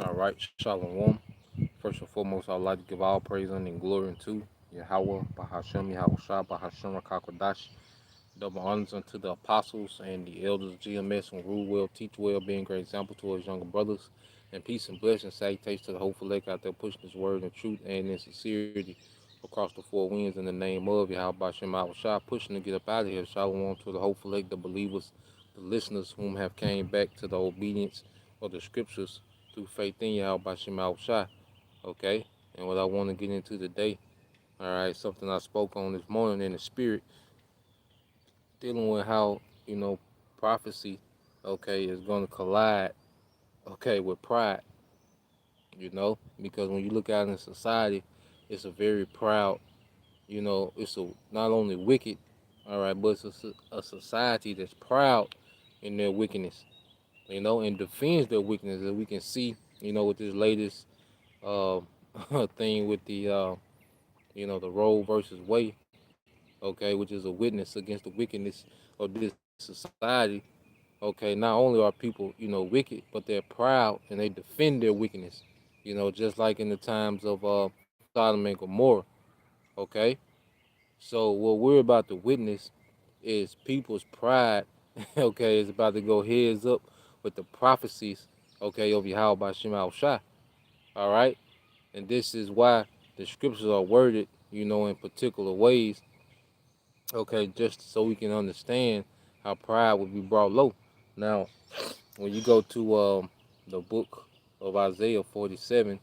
All right, Shalom. First and foremost, I'd like to give all praise and glory unto Yahweh, Bahashem, Yahweh Shah, Bahashem, Rakakwadash. Double honors unto the apostles and the elders of GMS who rule well, teach well, being great example to his younger brothers. And peace and blessings, salutations to the hopeful lake out there pushing his word and truth and in sincerity across the four winds in the name of Yahweh Bashem Yahweh Shah, pushing to get up out of here. Shalom to the hopeful lake, the believers, the listeners whom have came back to the obedience of the scriptures through faith in Yahweh Bashem Yahweh Shah. Okay? And what I want to get into today, all right, something I spoke on this morning in the spirit, dealing with how, prophecy, okay, is going to collide, okay, with pride, because when you look out in society, it's a very proud, it's a not only wicked, all right, but it's a society that's proud in their wickedness, and defends their weakness, as we can see, with this latest uh, thing with the Roe versus Wade, okay, which is a witness against the wickedness of this society. Okay, not only are people, wicked, but they're proud and they defend their wickedness, just like in the times of Sodom and Gomorrah. Okay, so what we're about to witness is people's pride. Okay, is about to go heads up with the prophecies. Okay, of Yahweh by Shema Shai. All right, and this is why the scriptures are worded, in particular ways. Okay, just so we can understand how pride would be brought low. Now, when you go to the book of Isaiah 47,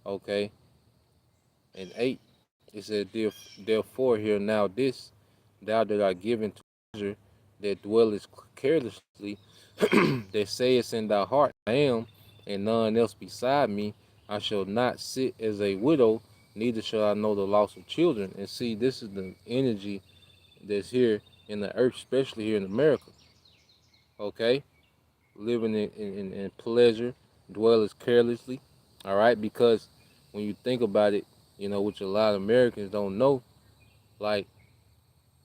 okay, and 8, it said, Therefore, hear now this, thou that art given to pleasure, that dwellest carelessly, that sayest in thy heart, I am, and none else beside me. I shall not sit as a widow, neither shall I know the loss of children. And see, this is the energy that's here in the earth, especially here in America. Okay, living in pleasure, dwellers carelessly. All right, because when you think about it, which a lot of Americans don't know, like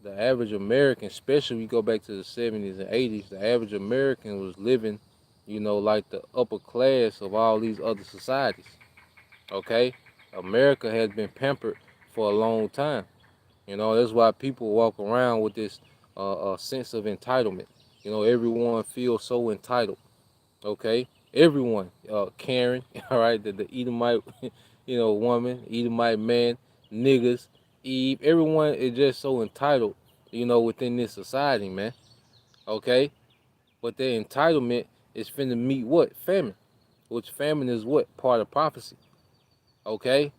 the average American, especially we go back to the 70s and 80s, the average American was living, like the upper class of all these other societies. Okay, America has been pampered for a long time. That's why people walk around with this sense of entitlement. Everyone feels so entitled. Okay, everyone, Karen, all right, the Edomite, woman, Edomite man, niggas, Eve, everyone is just so entitled, within this society, man. Okay, but their entitlement is finna meet what? Famine, which famine is what? Part of prophecy. Okay,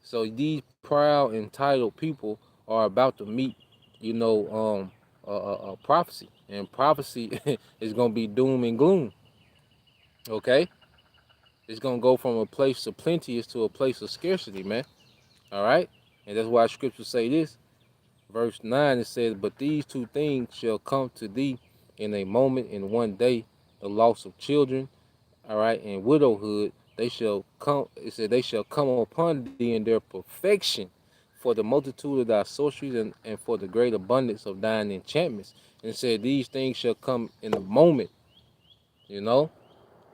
so these proud, entitled people are about to meet, prophecy, and prophecy is gonna be doom and gloom. Okay, it's gonna go from a place of plenteous to a place of scarcity, man. All right, and that's why Scripture say this. Verse 9 it says, "But these two things shall come to thee in a moment, in one day: the loss of children, all right, and widowhood. They shall come." It said, "They shall come upon thee in their perfection, for the multitude of thy sorceries and for the great abundance of thine enchantments." And it said, "These things shall come in a moment." You know,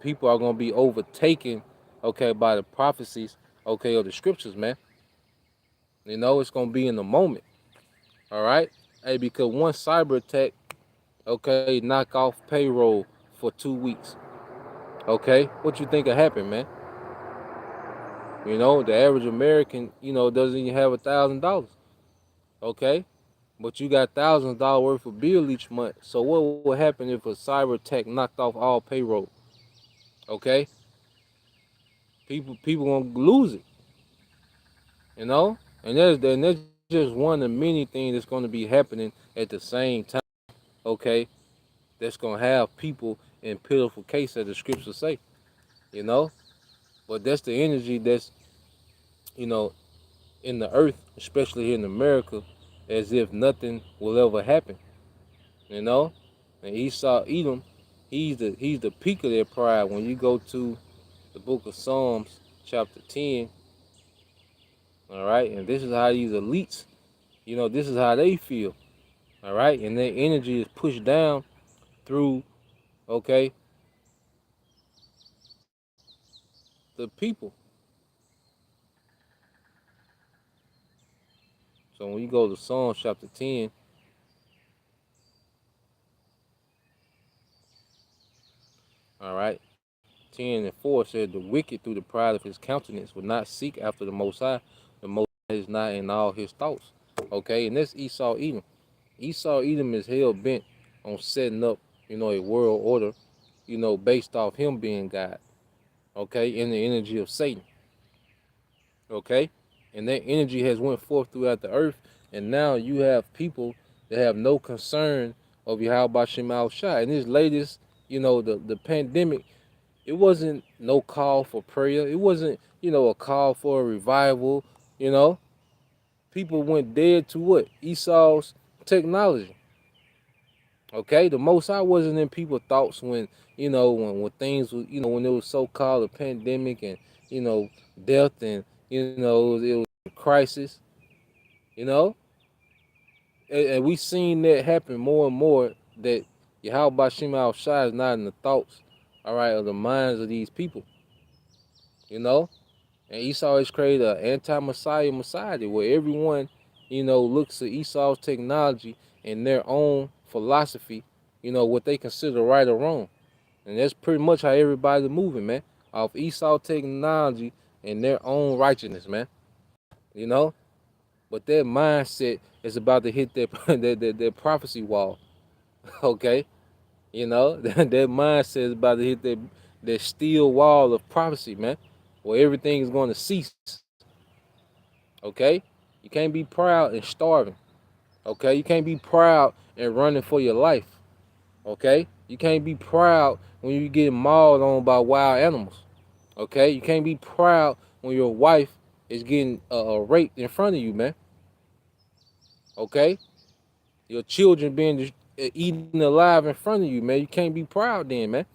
people are gonna be overtaken, okay, by the prophecies, okay, of the scriptures, man. It's gonna be in the moment. All right, hey, because one cyber attack, okay, knock off payroll for 2 weeks. Okay, what you think will happen, man? The average American, doesn't even have $1,000. Okay, but you got thousands of dollars worth of bill each month. So what will happen if a cyber attack knocked off all payroll? Okay, people gonna lose it. And that's just one of many things that's going to be happening at the same time. Okay, that's gonna have people in pitiful case, as the scriptures say. You know, but that's the energy that's you know in the earth, especially here in America, as if nothing will ever happen. You know, and Esau, Edom, he's the peak of their pride. When you go to the book of Psalms, chapter 10, all right, and this is how these elites, this is how they feel, all right, and their energy is pushed down through, okay, the people. So when you go to Psalms chapter 10, all right, 10 and 4 said, the wicked through the pride of his countenance would not seek after the Most High. The Most High is not in all his thoughts. Okay, and that's Esau Edom. Esau Edom is hell bent on setting up, a world order, based off him being God. Okay, in the energy of Satan. Okay, and that energy has went forth throughout the earth, and now you have people that have no concern of Yahweh Shem Shai. In this latest, the pandemic, it wasn't no call for prayer. It wasn't, a call for a revival. You know, people went dead to what? Esau's technology. Okay, the Most High wasn't in people's thoughts when, when things was, when it was so called a pandemic and, you know, death and, it was a crisis, you know, and we seen that happen more and more that Yahweh Shem Al Shai is not in the thoughts, all right, of the minds of these people, you know. And Esau has created an anti-Messiah Messiah where everyone, looks at Esau's technology and their own philosophy, what they consider right or wrong. And that's pretty much how everybody's moving, man. Off Esau technology and their own righteousness, man. You know? But their mindset is about to hit their prophecy wall. Okay? Their mindset is about to hit their steel wall of prophecy, man. Where everything is going to cease. Okay? You can't be proud and starving. Okay? You can't be proud and running for your life. Okay? You can't be proud when you get mauled on by wild animals. Okay? You can't be proud when your wife is getting raped in front of you, man. Okay? Your children being eaten alive in front of you, man. You can't be proud then, man.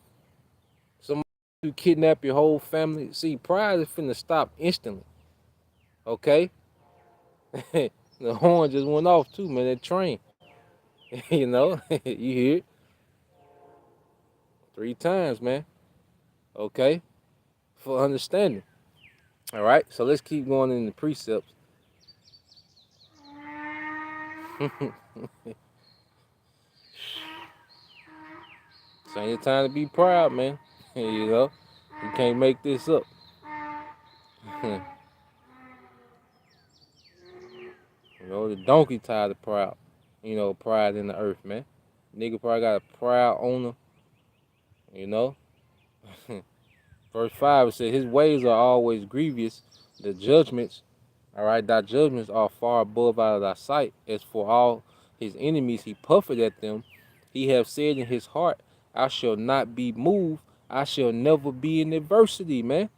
Somebody who kidnap your whole family. See, pride is finna stop instantly. Okay? The horn just went off too, man. That train. You hear it 3 times, man. Okay? For understanding. All right? So let's keep going in the precepts. So ain't time to be proud, man. You can't make this up. The donkey tied of proud. Pride in the earth, man. Nigga probably got a proud owner, you know. Verse 5, it says, his ways are always grievous. The judgments, all right, thy judgments are far above out of thy sight. As for all his enemies, he puffeth at them. He have said in his heart, I shall not be moved. I shall never be in adversity, man.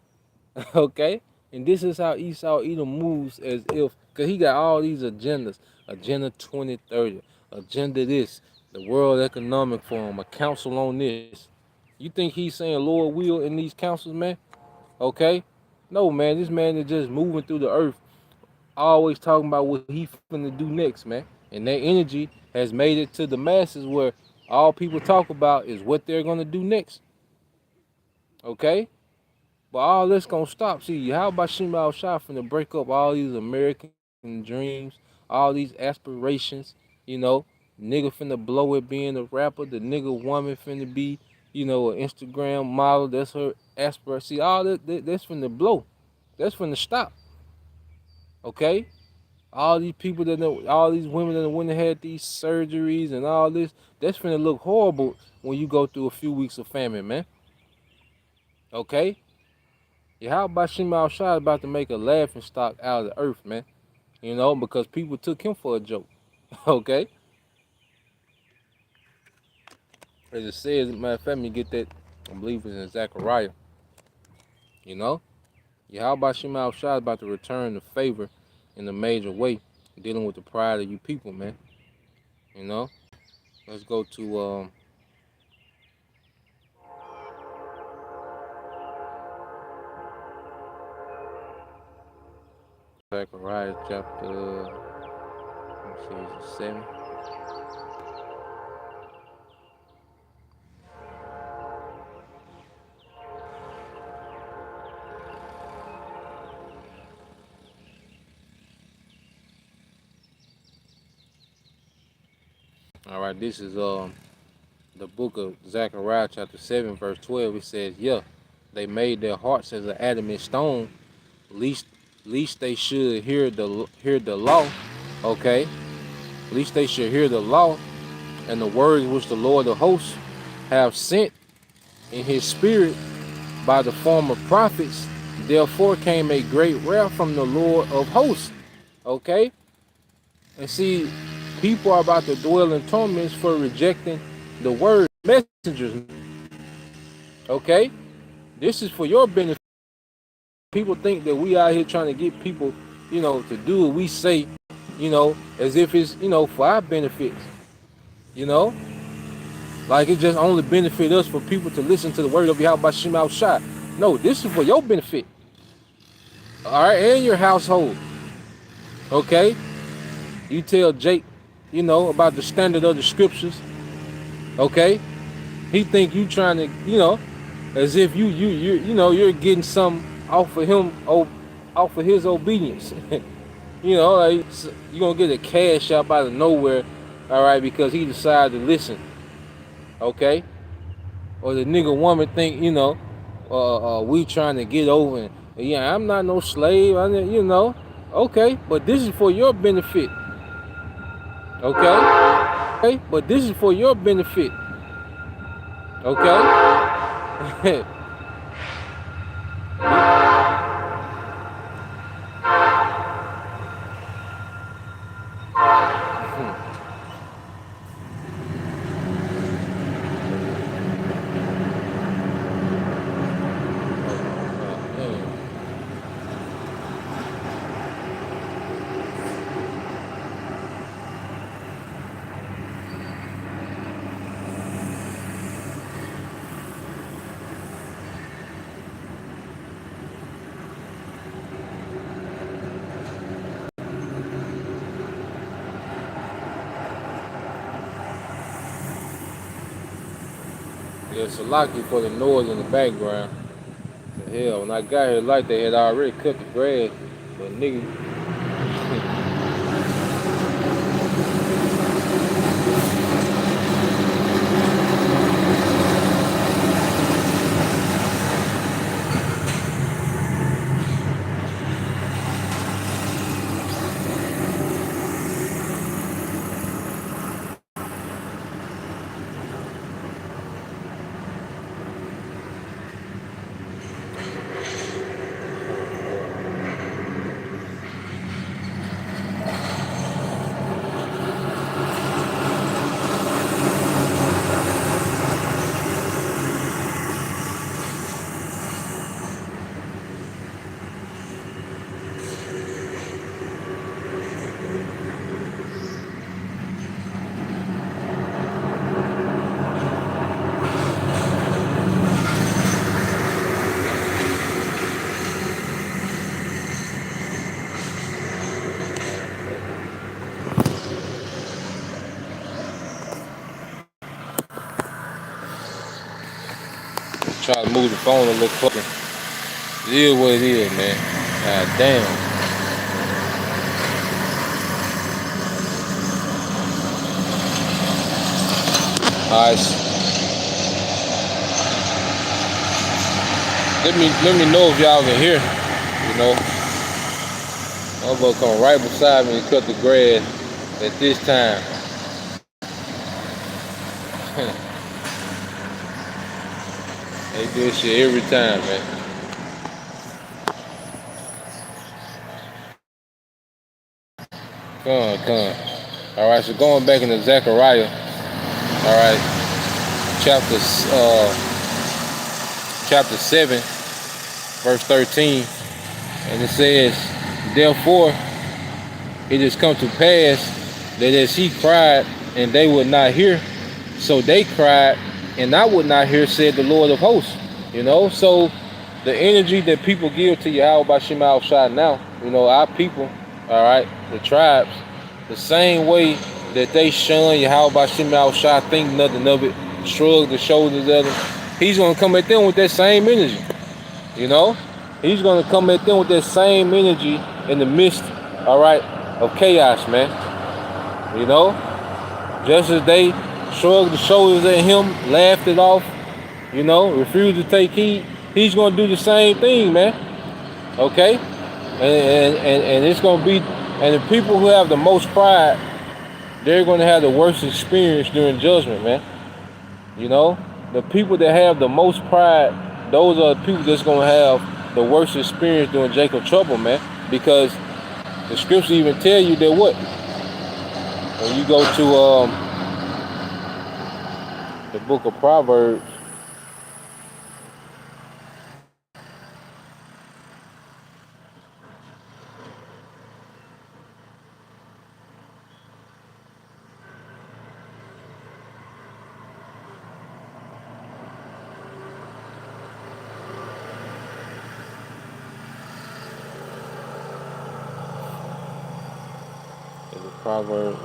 Okay? And this is how Esau Edom moves as if, because he got all these agendas. Agenda 2030, agenda this, the World Economic Forum, a council on this. You think he's saying Lord will in these councils, man? Okay? No, man, this man is just moving through the earth, always talking about what he finna do next, man. And that energy has made it to the masses where all people talk about is what they're gonna do next. Okay? But all this gonna stop. See, how about Shima Shah finna break up all these American dreams, all these aspirations, you know? Nigga finna blow it being a rapper, the nigga woman finna be, an Instagram model, that's her aspiration. See, all that's finna blow. That's finna stop. Okay? All these people all these women that went and had these surgeries and all this, that's finna look horrible when you go through a few weeks of famine, man. Okay? Yeah, how about Shema Shah about to make a laughing stock out of the earth, man? Because people took him for a joke. Okay? As it says, matter of fact, me get that, I believe it's in Zechariah. You know? Yeah, how about Shema Shah about to return the favor in a major way, dealing with the pride of you people, man. You know? Let's go to Zechariah chapter, let me see, is it 7? All right, this is the book of Zechariah, chapter 7, verse 12. It says, "Yeah, they made their hearts as an adamant stone, least they should hear the law." Okay, least they should hear the law and the words which the Lord of hosts have sent in his spirit by the former prophets. Therefore came a great wrath from the Lord of hosts. Okay, and see, people are about to dwell in torments for rejecting the word messengers. Okay, this is for your benefit. People think that we out here trying to get people, to do what we say, as if it's, for our benefits. You know, like it just only benefit us for people to listen to the word of Yahweh Shem Al Shai. No, this is for your benefit. All right, and your household. Okay, you tell Jake, about the standard of the scriptures. Okay, he think you trying to, as if you're getting something off of him, off of his obedience. Like you're gonna get a cash out of nowhere, all right, because he decided to listen. Okay, or the nigga woman think, we trying to get over, and yeah, I'm not no slave, okay, but this is for your benefit. Okay, but this is for your benefit. Okay. Yeah, it's a lucky for the noise in the background. Hell, when I got here, like they had already cut the grass, but nigga. Try to move the phone a little closer. It is what it is, man. God damn. Alright. Let me know if y'all can hear. I'm gonna come right beside me and cut the grass at this time. They do this shit every time, man. Come. Alright, so going back into Zechariah, alright, chapter 7, verse 13, and it says, "Therefore it has come to pass that as he cried and they would not hear, so they cried and I would not hear, said the Lord of hosts." So the energy that people give to Yahweh by Shem Al Shai now, our people, all right, the tribes, the same way that they shun Yahweh by Shem Al Shai, think nothing of it, shrug the shoulders at them, he's going to come at them with that same energy. He's going to come at them with that same energy in the midst, all right, of chaos, man. Just as they shrugged the shoulders at him, laughed it off, refused to take heed, he's gonna do the same thing, man. Okay? And it's gonna be, and the people who have the most pride, they're gonna have the worst experience during judgment, man. You know? The people that have the most pride, those are the people that's gonna have the worst experience during Jacob's trouble, man. Because the scripture even tell you that what? When you go to the book of Proverbs, Proverbs.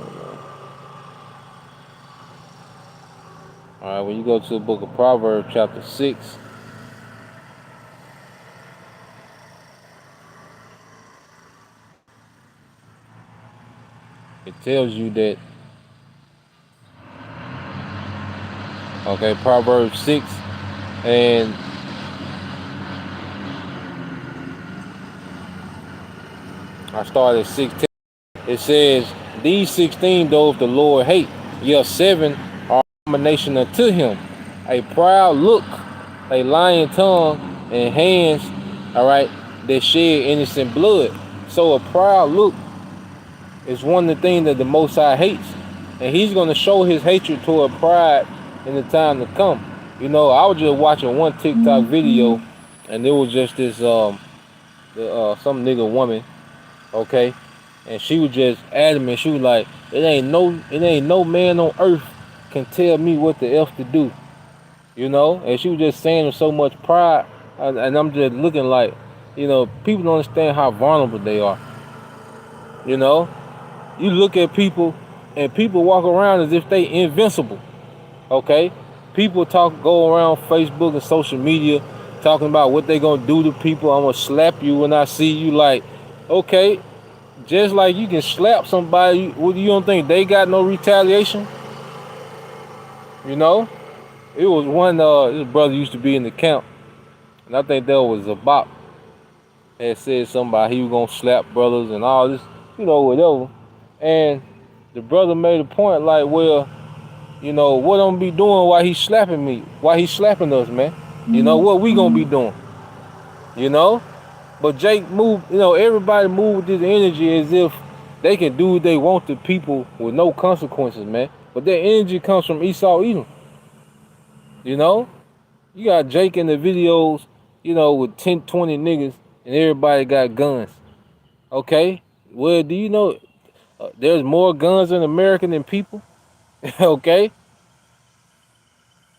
All right, when you go to the book of Proverbs, chapter 6, it tells you that, okay, Proverbs 6, and I started at 16. It says, these 16 doth the Lord hate, yet 7 are abomination unto him. A proud look, a lying tongue, and hands, all right, that shed innocent blood. So a proud look is one of the things that the Most High hates. And he's going to show his hatred toward pride in the time to come. I was just watching one TikTok video, and it was just this some nigga woman, okay? And she was just adamant. She was like, it ain't no man on earth can tell me what the F to do. And she was just saying with so much pride. And I'm just looking like, people don't understand how vulnerable they are. You look at people, and people walk around as if they invincible. Okay? People go around Facebook and social media talking about what they gonna do to people. I'm gonna slap you when I see you. Like, okay, just like you can slap somebody, you don't think they got no retaliation? It was one, this brother used to be in the camp, and I think that was a bop. Had said something about he was gonna slap brothers and all this, whatever. And the brother made a point like, well, what I'm gonna be doing while he's slapping me? While he's slapping us, man? What we gonna be doing? But Jake moved, everybody moved with this energy as if they can do what they want to people with no consequences, man. But that energy comes from Esau Edom. You got Jake in the videos, with 10, 20 niggas, and everybody got guns. Okay? Well, do you know there's more guns in America than people? Okay?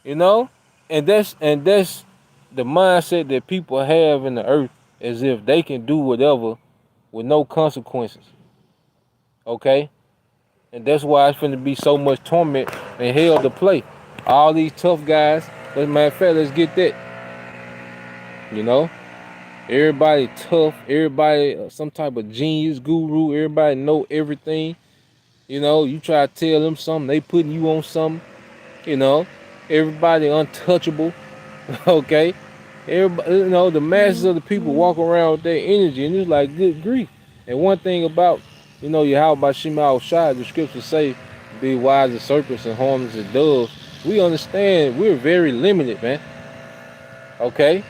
And that's the mindset that people have in the earth, as if they can do whatever with no consequences. Okay? And that's why it's finna be so much torment and hell to play. All these tough guys, as a matter of fact, let's get that. Everybody tough, everybody some type of genius, guru, everybody know everything. You try to tell them something, they putting you on something. Everybody untouchable. Okay? Everybody, the masses of the people walk around with their energy, and it's like, good grief. And one thing about, Yahweh Shema Shai, the scriptures say, be wise as serpents and harmless as doves. We understand we're very limited, man. Okay?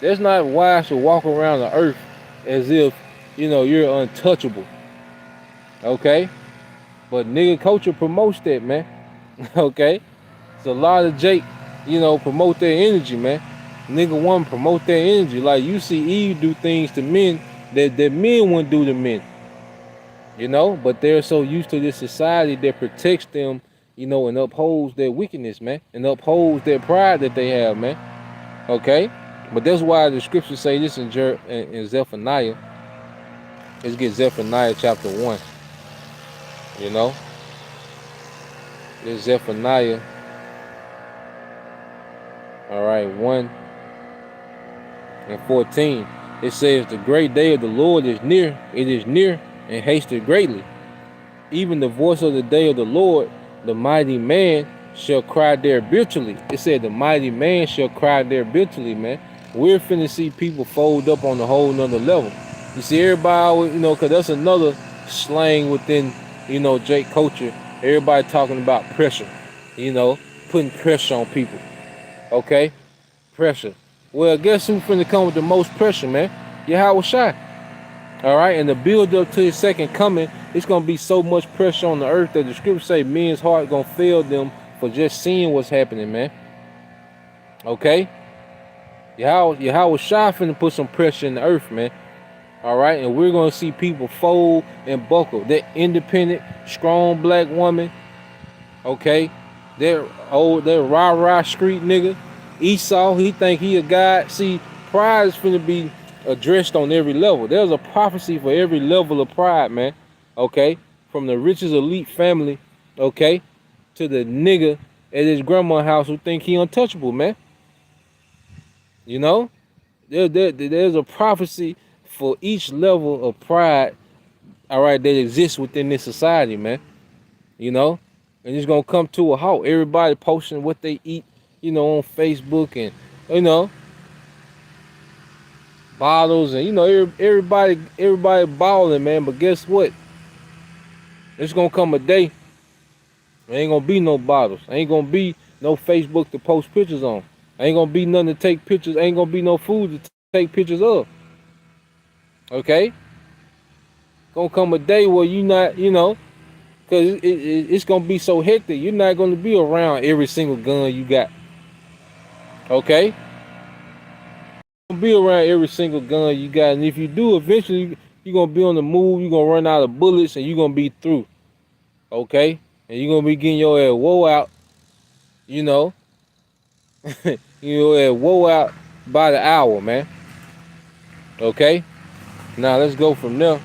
That's not wise to walk around the earth as if, you're untouchable. Okay? But nigga culture promotes that, man. Okay? So a lot of Jake, promote their energy, man. Nigga one promote their energy. Like you see Eve do things to men that men wouldn't do to men. But they're so used to this society that protects them, and upholds their wickedness, man. And upholds their pride that they have, man. Okay? But that's why the scriptures say this in Zephaniah. Let's get Zephaniah chapter 1. This Zephaniah. All right, 1 and 14. It says, the great day of the Lord is near. It is near and hasted greatly. even the voice of the day of the Lord, the mighty man shall cry there bitterly. It said the mighty man shall cry there bitterly, man. We're finna see people fold up on a whole nother level. You see, everybody always, cause that's another slang within, Drake culture. Everybody talking about pressure, you know, putting pressure on people. Okay? Pressure. Well, guess who finna come with the most pressure, man? Yahweh Shai. All right, and the build up to his second coming, it's gonna be so much pressure on the earth that the scriptures say men's heart gonna fail them for just seeing what's happening, man. Okay, Yahweh Shai finna put some pressure in the earth, man. All right, and we're gonna see people fold and buckle. That independent, strong black woman, okay, that rah street nigga, Esau, he think he a god. See, pride is finna be addressed on every level. There's a prophecy for every level of pride, man. Okay, from the richest elite family, okay, to the nigga at his grandma's house who think he untouchable, man. You know, there's a prophecy for each level of pride, all right, that exists within this society, man. You know, and it's gonna come to a halt. Everybody posting what they eat, on Facebook, and you know, bottles, and everybody balling, man. But guess what? It's gonna come a day. There ain't gonna be no bottles. Ain't gonna be no Facebook to post pictures on. Ain't gonna be nothing to take pictures. Ain't gonna be no food to take pictures of. Okay? Gonna come a day where you not, cause it's gonna be so hectic. You're not gonna be around every single gun you got. Okay? Gonna be around every single gun you got, and if you do, eventually you're gonna be on the move. You're gonna run out of bullets, and you're gonna be through. Okay? And you're gonna be getting your ass woe out. You know, woe out by the hour, man. Okay? Now let's go from there.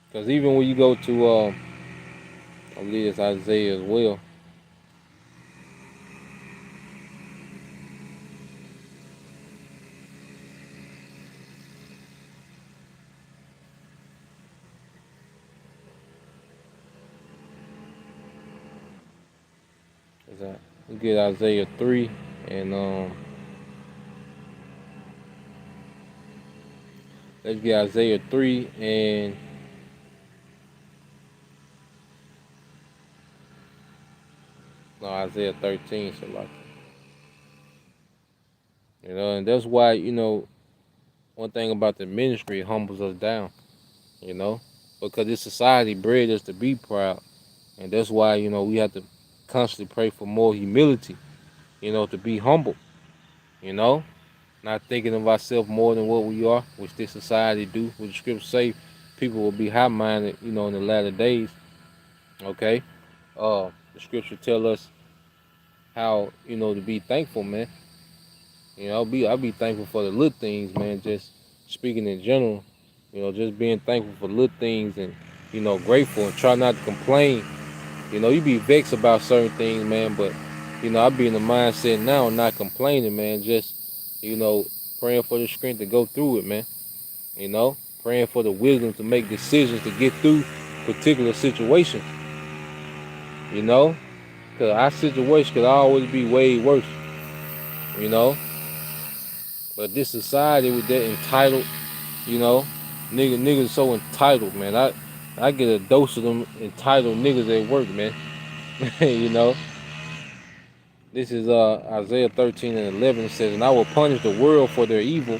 Because even when you go to, I believe it's Isaiah as well. We get Isaiah 3 and let's get Isaiah 3 and no, Isaiah 13, so like, and that's why, one thing about the ministry humbles us down, because this society bred us to be proud. And that's why, we have to constantly pray for more humility, to be humble, you know, not thinking of ourselves more than what we are, which this society do, which the scriptures say people will be high-minded, in the latter days, okay? The scripture tell us how, to be thankful, man. I'll be thankful for the little things, man, just speaking in general, just being thankful for little things and, grateful and try not to complain. You be vexed about certain things, man, but, I be in the mindset now, not complaining, man, just, praying for the strength to go through it, man. Praying for the wisdom to make decisions to get through particular situations, because our situation could always be way worse, you know. But this society with that entitled, niggas so entitled, man. I get a dose of them entitled niggas at work, man. you know. This is Isaiah 13 and 11. It says, "And I will punish the world for their evil,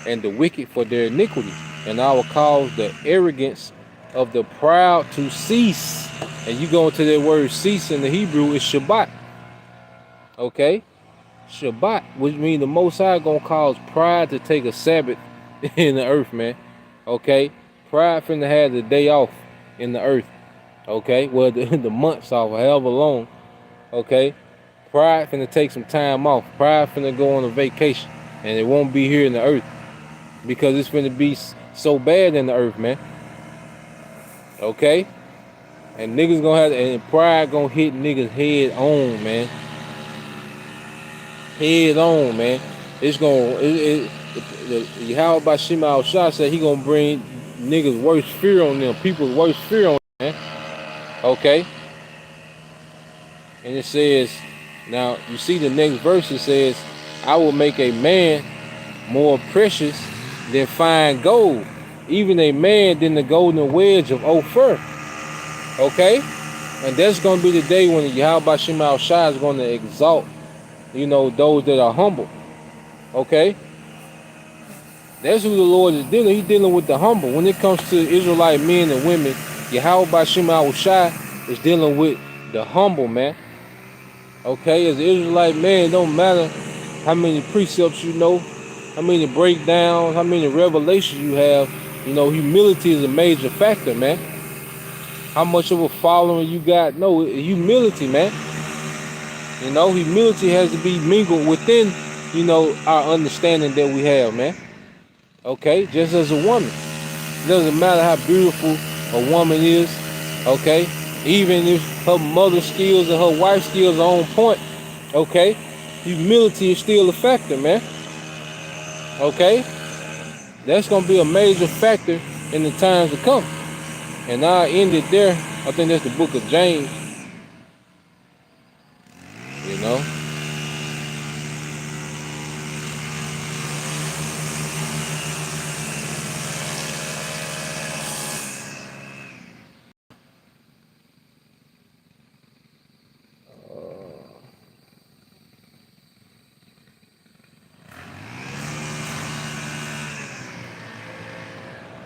and the wicked for their iniquity, and I will cause the arrogance of the proud to cease." And you go into that word cease in the Hebrew is Shabbat. Okay? Shabbat, which means the Most High gonna cause pride to take a Sabbath in the earth, man. Okay? Pride finna have the day off in the earth. Okay? Well, the months off, however long. Okay? Pride finna take some time off. Pride finna go on a vacation. And it won't be here in the earth. Because it's finna be so bad in the earth, man. Okay? And niggas gonna have, and pride gonna hit niggas head on, man. Head on, man. It's gonna, How about Shema Shah said he gonna bring niggas worst fear on them, people's worst fear on them, man. Okay? And it says, now you see the next verse, it says, I will make a man more precious than fine gold, even a man than the golden wedge of Ophir. Okay? And that's gonna be the day when Yahweh Shema Shah is gonna exalt, those that are humble. Okay? That's who the Lord is dealing. He's dealing with the humble. When it comes to Israelite men and women, Yahweh Shema Shah is dealing with the humble, man. Okay, as an Israelite man, it don't matter how many precepts you know, how many breakdowns, how many revelations you have. Humility is a major factor, man. How much of a following you got? No, humility, man. Humility has to be mingled within, our understanding that we have, man. Okay, just as a woman. It doesn't matter how beautiful a woman is, okay? Even if her mother skills and her wife skills are on point, okay? Humility is still a factor, man. Okay? That's going to be a major factor in the times to come. And I end it there. I think that's the book of James. You know?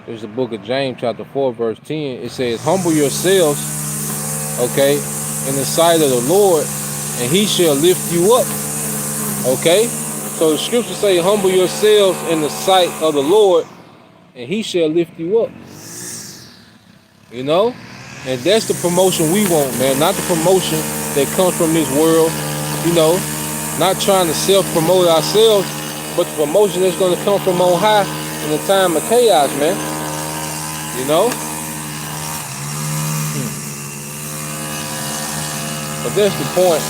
There's the book of James, chapter 4, verse 10. It says, humble yourselves, okay, in the sight of the Lord, and he shall lift you up. Okay? So the scriptures say, humble yourselves in the sight of the Lord, and he shall lift you up. And that's the promotion we want, man. Not the promotion that comes from this world. Not trying to self-promote ourselves, but the promotion that's going to come from on high in the time of chaos, man. But that's the point.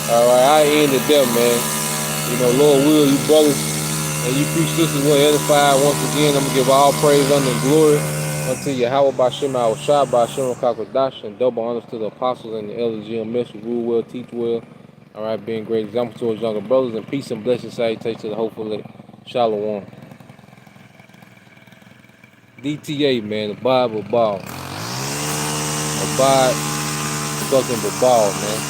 Alright, I end it there, man. Lord will, you brothers and you preach sisters will edify. Once again, I'm going to give all praise, honor, and glory unto Yahweh Bashem Al-Shah, Bashem Kakadash, and double honors to the apostles and the elders, GMS, who rule well, teach well. Alright, being great example to his younger brothers, and peace and blessings, salutations to the hopeful Shalom. DTA, man, abide with ball. Abide fucking with ball, man.